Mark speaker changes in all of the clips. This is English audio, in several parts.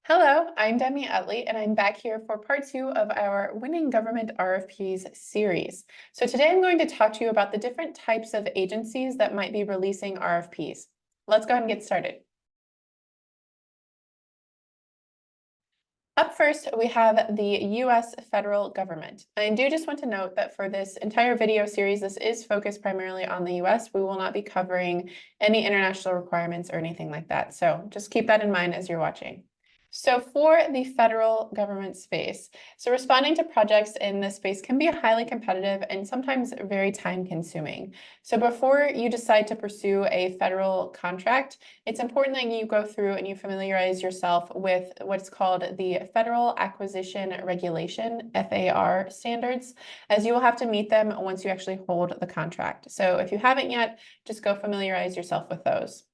Speaker 1: Hello, I'm Demi Utley, and I'm back here for part 2 of our Winning Government RFPs series. So today I'm going to talk to you about the different types of agencies that might be releasing RFPs. Let's go ahead and get started. Up first, we have the US federal government. I do just want to note that for this entire video series, this is focused primarily on the US. We will not be covering any international requirements or anything like that. So just keep that in mind as you're watching. So for the federal government space, so responding to projects in this space can be highly competitive and sometimes very time consuming. So before you decide to pursue a federal contract, it's important that you go through and you familiarize yourself with what's called the Federal Acquisition Regulation, FAR standards, as you will have to meet them once you actually hold the contract. So if you haven't yet, just go familiarize yourself with those.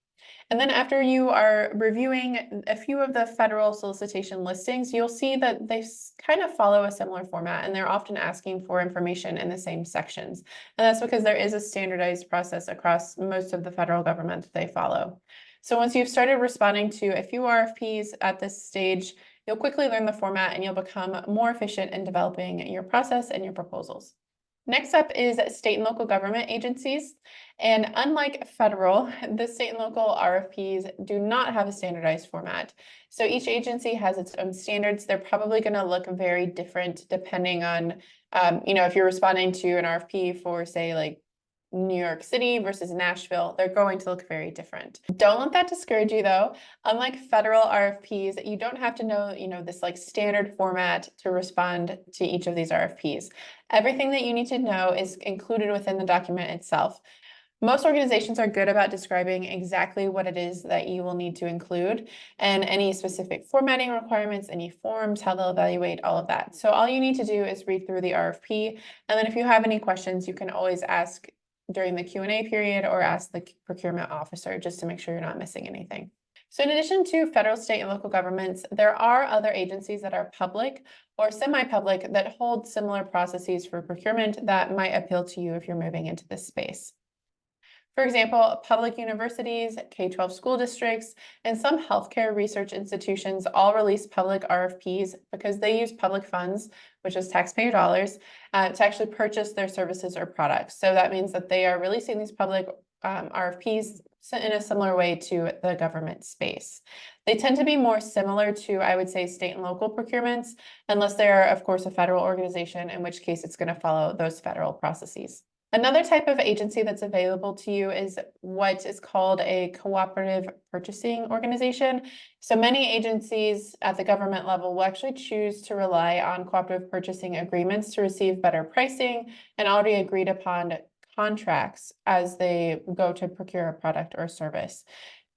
Speaker 1: And then after you are reviewing a few of the federal solicitation listings, you'll see that they kind of follow a similar format, and they're often asking for information in the same sections. And that's because there is a standardized process across most of the federal government that they follow. So once you've started responding to a few RFPs at this stage, you'll quickly learn the format and you'll become more efficient in developing your process and your proposals. Next up is state and local government agencies. And unlike federal, the state and local RFPs do not have a standardized format. So each agency has its own standards. They're probably going to look very different depending on, if you're responding to an RFP for, say, like New York City versus Nashville, they're going to look very different. Don't let that discourage you though. Unlike federal RFPs, you don't have to know, this like standard format to respond to each of these RFPs. Everything that you need to know is included within the document itself. Most organizations are good about describing exactly what it is that you will need to include and any specific formatting requirements, any forms, how they'll evaluate, all of that. So all you need to do is read through the RFP. And then if you have any questions, you can always ask during the Q&A period or ask the procurement officer just to make sure you're not missing anything. So in addition to federal, state, and local governments, there are other agencies that are public or semi-public that hold similar processes for procurement that might appeal to you if you're moving into this space. For example, public universities, K-12 school districts, and some healthcare research institutions all release public RFPs because they use public funds, which is taxpayer dollars, to actually purchase their services or products. So that means that they are releasing these public RFPs in a similar way to the government space. They tend to be more similar to, I would say, state and local procurements, unless they are, of course, a federal organization, in which case it's going to follow those federal processes. Another type of agency that's available to you is what is called a cooperative purchasing organization. So many agencies at the government level will actually choose to rely on cooperative purchasing agreements to receive better pricing and already agreed upon contracts as they go to procure a product or service.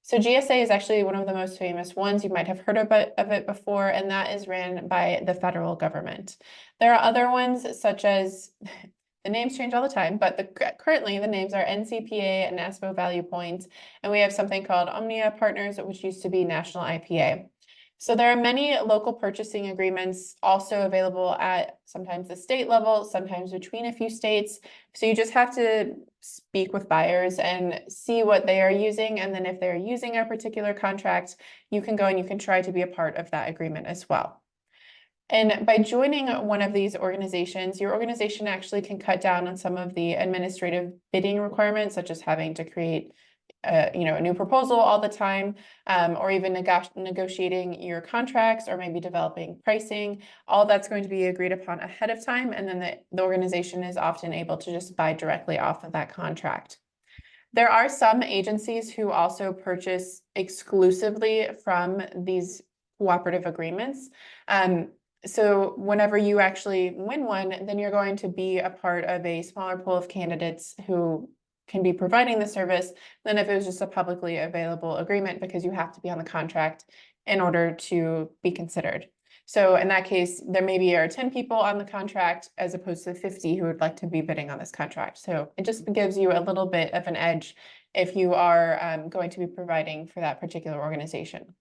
Speaker 1: So GSA is actually one of the most famous ones. You might have heard of it before, and that is ran by the federal government. There are other ones such as the names change all the time, but currently the names are NCPA and NASPO Value Points, and we have something called Omnia Partners, which used to be National IPA. So there are many local purchasing agreements also available at sometimes the state level, sometimes between a few states. So you just have to speak with buyers and see what they are using. And then if they're using a particular contract, you can go and you can try to be a part of that agreement as well. And by joining one of these organizations, your organization actually can cut down on some of the administrative bidding requirements, such as having to create a new proposal all the time, or even negotiating your contracts, or maybe developing pricing. All that's going to be agreed upon ahead of time, and then the organization is often able to just buy directly off of that contract. There are some agencies who also purchase exclusively from these cooperative agreements. So whenever you actually win one, then you're going to be a part of a smaller pool of candidates who can be providing the service than if it was just a publicly available agreement, because you have to be on the contract in order to be considered. So in that case, there maybe are 10 people on the contract as opposed to 50 who would like to be bidding on this contract. So it just gives you a little bit of an edge if you are going to be providing for that particular organization.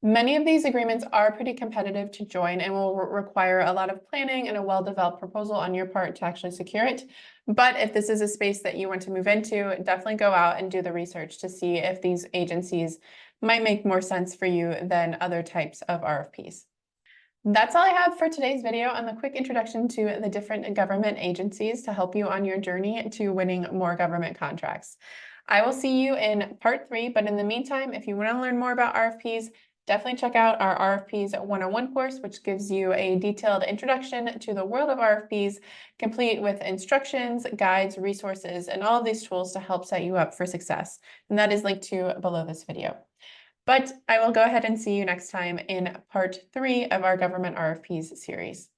Speaker 1: Many of these agreements are pretty competitive to join and will require a lot of planning and a well-developed proposal on your part to actually secure it. But if this is a space that you want to move into, definitely go out and do the research to see if these agencies might make more sense for you than other types of RFPs. That's all I have for today's video on the quick introduction to the different government agencies to help you on your journey to winning more government contracts. I will see you in part 3, but in the meantime, if you want to learn more about RFPs, definitely check out our RFPs 101 course, which gives you a detailed introduction to the world of RFPs, complete with instructions, guides, resources, and all of these tools to help set you up for success. And that is linked to below this video. But I will go ahead and see you next time in part 3 of our government RFPs series.